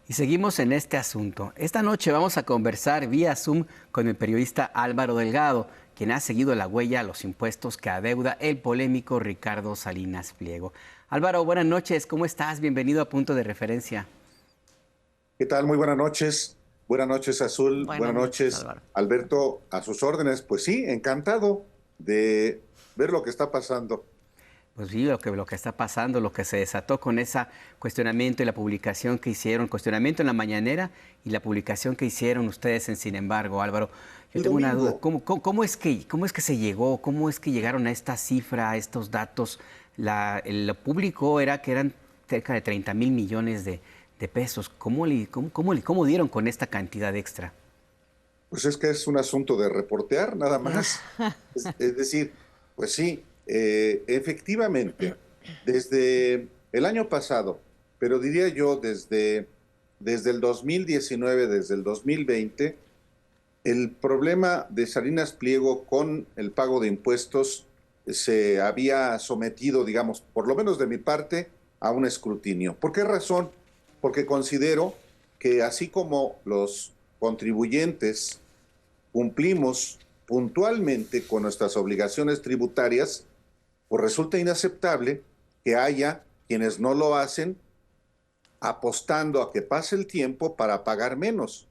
Y seguimos en este asunto. Esta noche vamos a conversar vía Zoom con el periodista Álvaro Delgado, quien ha seguido la huella a los impuestos que adeuda el polémico Ricardo Salinas Pliego. Álvaro, buenas noches, ¿cómo estás? Bienvenido a Punto de Referencia. ¿Qué tal? Muy buenas noches. Buenas noches, Azul. Buenas Buenas noches, noches, Álvaro. Alberto, a sus órdenes. Pues sí, encantado de ver lo que está pasando. Pues sí, lo que está pasando, lo que se desató con ese cuestionamiento y la publicación que hicieron, cuestionamiento en la mañanera y la publicación que hicieron ustedes en Sin embargo, Álvaro. Yo El tengo una duda, domingo, ¿cómo es que se llegó, cómo es que llegaron a esta cifra, a estos datos? Lo público era que eran cerca de 30,000 millones de pesos. ¿Cómo dieron con esta cantidad extra? pues es que es un asunto de reportear, nada más. Es decir, pues sí, efectivamente, desde el año pasado, pero diría yo desde el 2019, desde el 2020, el problema de Salinas Pliego con el pago de impuestos se había sometido, digamos, por lo menos de mi parte, a un escrutinio. ¿Por qué razón? Porque considero que así como los contribuyentes cumplimos puntualmente con nuestras obligaciones tributarias, pues resulta inaceptable que haya quienes no lo hacen apostando a que pase el tiempo para pagar menos.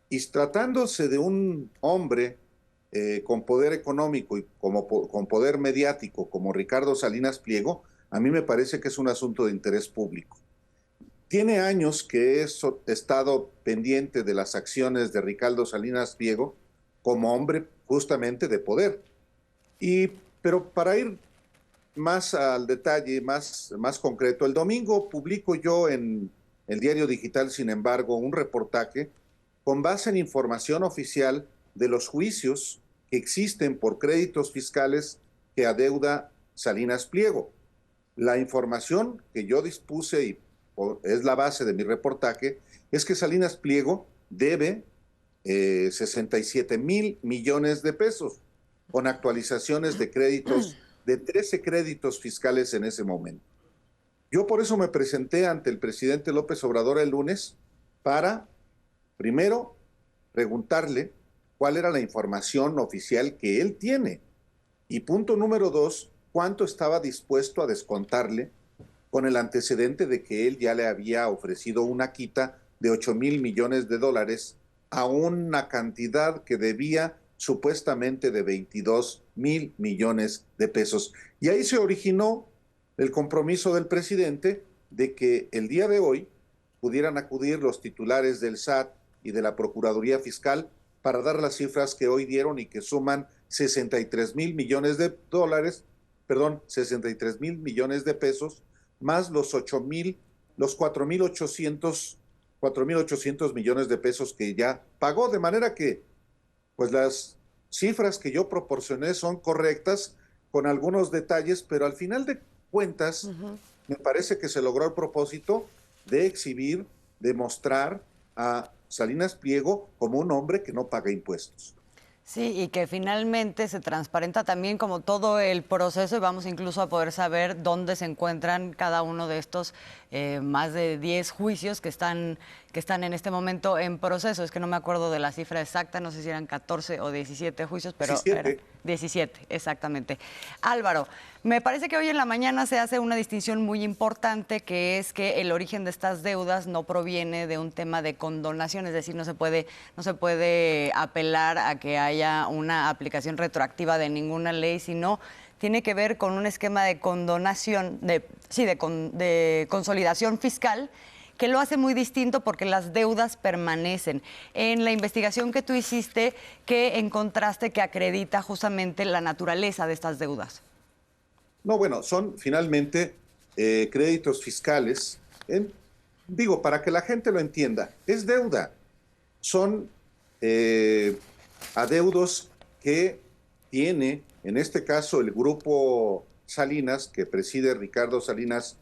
Y tratándose de un hombre con poder económico y con poder mediático como Ricardo Salinas Pliego, a mí me parece que es un asunto de interés público. Tiene años que he estado pendiente de las acciones de Ricardo Salinas Pliego como hombre justamente de poder. Y, pero para ir más al detalle, más concreto, el domingo publico yo en el diario digital, sin embargo, un reportaje con base en información oficial de los juicios que existen por créditos fiscales que adeuda Salinas Pliego. La información que yo dispuse y es la base de mi reportaje es que Salinas Pliego debe 67,000 millones de pesos con actualizaciones de créditos, de 13 créditos fiscales en ese momento. Yo por eso me presenté ante el presidente López Obrador el lunes para, primero, preguntarle cuál era la información oficial que él tiene. Y punto número dos, cuánto estaba dispuesto a descontarle con el antecedente de que él ya le había ofrecido una quita de 8,000 millones de dólares a una cantidad que debía supuestamente de 22,000 millones de pesos. Y ahí se originó el compromiso del presidente de que el día de hoy pudieran acudir los titulares del SAT y de la Procuraduría Fiscal para dar las cifras que hoy dieron y que suman 63,000 millones de dólares, perdón, 63,000 millones de pesos, más los 8,000, los 4,800 millones de pesos que ya pagó, de manera que pues las cifras que yo proporcioné son correctas con algunos detalles, pero al final de cuentas me parece que se logró el propósito de exhibir, de mostrar a Salinas Pliego como un hombre que no paga impuestos. Sí, y que finalmente se transparenta también como todo el proceso y vamos incluso a poder saber dónde se encuentran cada uno de estos más de 10 juicios que están en este momento en proceso. Es que no me acuerdo de la cifra exacta, no sé si eran 14 o 17 juicios, pero 17. eran 17, exactamente. Álvaro, me parece que hoy en la mañana se hace una distinción muy importante, que es que el origen de estas deudas no proviene de un tema de condonación, es decir, no se puede apelar a que haya una aplicación retroactiva de ninguna ley, sino tiene que ver con un esquema de condonación, de consolidación fiscal, que lo hace muy distinto porque las deudas permanecen. En la investigación que tú hiciste, ¿qué encontraste que acredita justamente la naturaleza de estas deudas? No, bueno, son finalmente créditos fiscales. Digo, para que la gente lo entienda, es deuda. Son adeudos que tiene, en este caso, el grupo Salinas, que preside Ricardo Salinas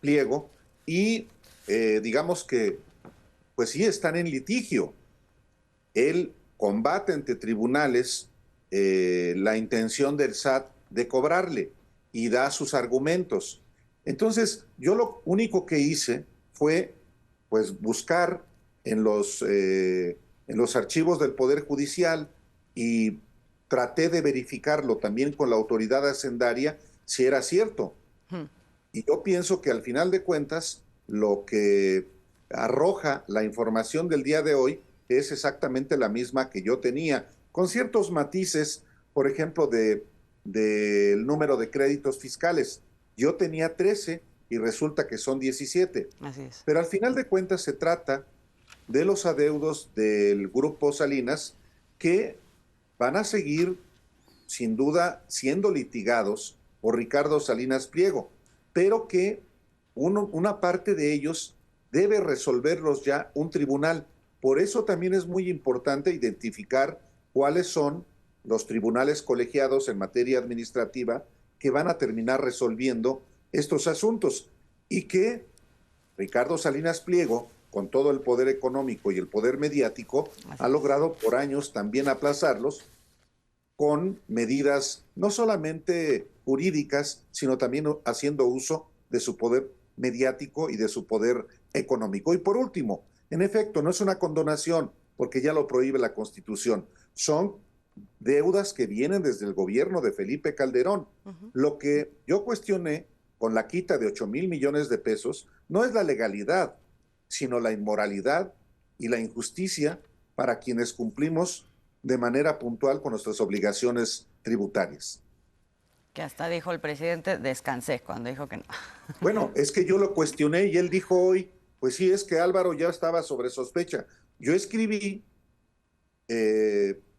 Pliego, y digamos que, pues sí, están en litigio. Él combate ante tribunales la intención del SAT de cobrarle y da sus argumentos. Entonces, yo lo único que hice fue pues buscar en los archivos del Poder Judicial y traté de verificarlo también con la autoridad hacendaria si era cierto. Y yo pienso que al final de cuentas lo que arroja la información del día de hoy es exactamente la misma que yo tenía, con ciertos matices, por ejemplo, del número de créditos fiscales. Yo tenía 13 y resulta que son 17. Así es. Pero al final de cuentas se trata de los adeudos del Grupo Salinas que van a seguir, sin duda, siendo litigados por Ricardo Salinas Pliego, pero que una parte de ellos debe resolverlos ya un tribunal. Por eso también es muy importante identificar cuáles son los tribunales colegiados en materia administrativa que van a terminar resolviendo estos asuntos y que Ricardo Salinas Pliego, con todo el poder económico y el poder mediático, ha logrado por años también aplazarlos con medidas no solamente jurídicas, sino también haciendo uso de su poder mediático y de su poder económico. Y por último, en efecto, no es una condonación, porque ya lo prohíbe la Constitución, son deudas que vienen desde el gobierno de Felipe Calderón. Lo que yo cuestioné con la quita de 8,000 millones de pesos no es la legalidad, sino la inmoralidad y la injusticia para quienes cumplimos de manera puntual con nuestras obligaciones tributarias. Que hasta dijo el presidente, descansé, cuando dijo que no. Bueno, es que yo lo cuestioné y él dijo hoy, pues sí, es que Álvaro ya estaba sobre sospecha. Yo escribí,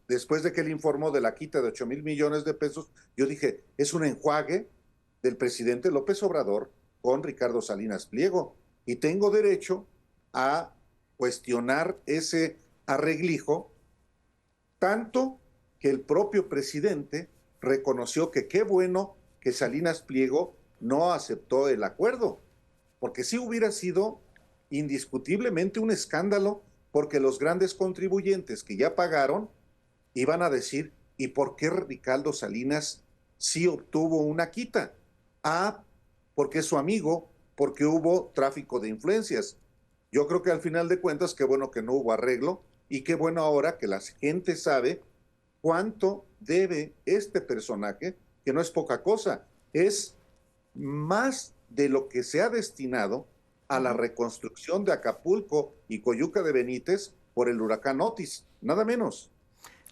después de que él informó de la quita de 8,000 millones de pesos, yo dije, es un enjuague del presidente López Obrador con Ricardo Salinas Pliego, y tengo derecho a cuestionar ese arreglijo, tanto que el propio presidente reconoció que qué bueno que Salinas Pliego no aceptó el acuerdo, porque sí hubiera sido indiscutiblemente un escándalo, porque los grandes contribuyentes que ya pagaron iban a decir, ¿y por qué Ricardo Salinas sí obtuvo una quita? Ah, porque es su amigo, porque hubo tráfico de influencias. Yo creo que al final de cuentas, qué bueno que no hubo arreglo, y qué bueno ahora que la gente sabe cuánto debe este personaje, que no es poca cosa, es más de lo que se ha destinado a la reconstrucción de Acapulco y Coyuca de Benítez por el huracán Otis, nada menos.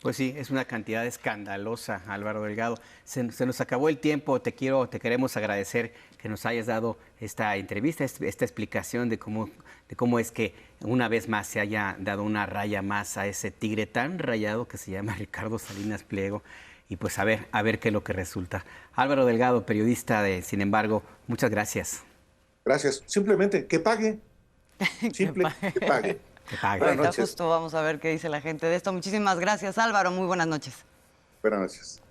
Pues sí, es una cantidad escandalosa, Álvaro Delgado. Se nos acabó el tiempo. Te queremos agradecer que nos hayas dado esta entrevista, esta explicación de cómo es que una vez más se haya dado una raya más a ese tigre tan rayado que se llama Ricardo Salinas Pliego. Y pues a ver qué es lo que resulta. Álvaro Delgado, periodista de Sin embargo, muchas gracias. Gracias. Simplemente que pague. Simple, que pague. Que pague. Buenas noches. Justo vamos a ver qué dice la gente de esto. Muchísimas gracias, Álvaro. Muy buenas noches. Buenas noches.